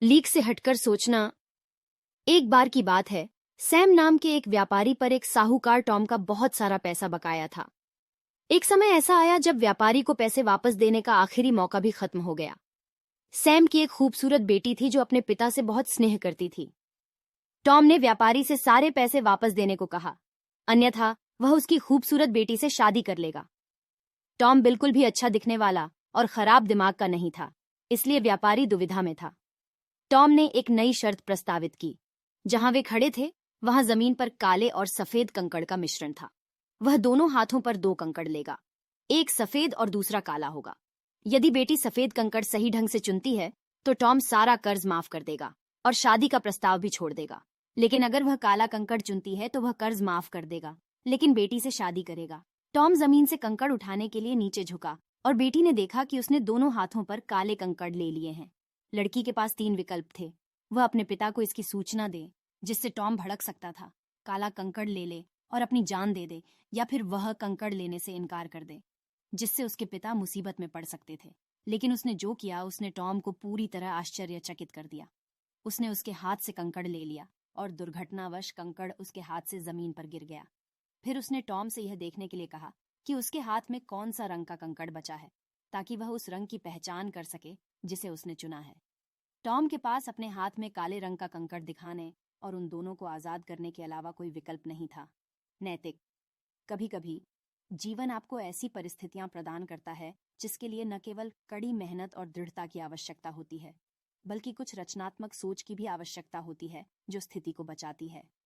Leak से हटकर सोचना। एक बार की बात है, सैम नाम के एक व्यापारी पर एक साहूकार टॉम का बहुत सारा पैसा बकाया था। एक समय ऐसा आया जब व्यापारी को पैसे वापस देने का आखिरी मौका भी खत्म हो गया। सैम की एक खूबसूरत बेटी थी जो अपने पिता से बहुत स्नेह करती थी। टॉम ने व्यापारी से सारे पैसे वापस देने को कहा, अन्यथा वह उसकी खूबसूरत बेटी से शादी कर लेगा। टॉम बिल्कुल भी अच्छा दिखने वाला और खराब दिमाग का नहीं था, इसलिए व्यापारी दुविधा में था। टॉम ने एक नई शर्त प्रस्तावित की। जहां वे खड़े थे वहां जमीन पर काले और सफेद कंकड़ का मिश्रण था। वह दोनों हाथों पर 2 कंकड़ लेगा, एक सफेद और दूसरा काला होगा। यदि बेटी सफेद कंकड़ सही ढंग से चुनती है तो टॉम सारा कर्ज माफ कर देगा और शादी का प्रस्ताव भी छोड़ देगा। लेकिन अगर वह काला कंकड़ चुनती है तो वह कर्ज माफ कर देगा लेकिन बेटी से शादी करेगा। टॉम जमीन से कंकड़ उठाने के लिए नीचे झुका और बेटी ने देखा कि उसने दोनों हाथों पर काले कंकड़ ले लिए हैं। लड़की के पास 3 विकल्प थे। वह अपने पिता को इसकी सूचना दे, जिससे टॉम भड़क सकता था, काला कंकड़ ले ले और अपनी जान दे दे, या फिर वह कंकड़ लेने से इनकार कर दे, जिससे उसके पिता मुसीबत में पड़ सकते थे। लेकिन उसने जो किया उसने टॉम को पूरी तरह आश्चर्यचकित कर दिया। उसने उसके हाथ से कंकड़ ले लिया और दुर्घटनावश कंकड़ उसके हाथ से जमीन पर गिर गया। फिर उसने टॉम से यह देखने के लिए कहा कि उसके हाथ में कौन सा रंग का कंकड़ बचा है, ताकि वह उस रंग की पहचान कर सके जिसे उसने चुना है। टॉम के पास अपने हाथ में काले रंग का कंकड़ दिखाने और उन दोनों को आजाद करने के अलावा कोई विकल्प नहीं था। नैतिक। कभी कभी जीवन आपको ऐसी परिस्थितियां प्रदान करता है जिसके लिए न केवल कड़ी मेहनत और दृढ़ता की आवश्यकता होती है, बल्कि कुछ रचनात्मक सोच की भी आवश्यकता होती है जो स्थिति को बचाती है।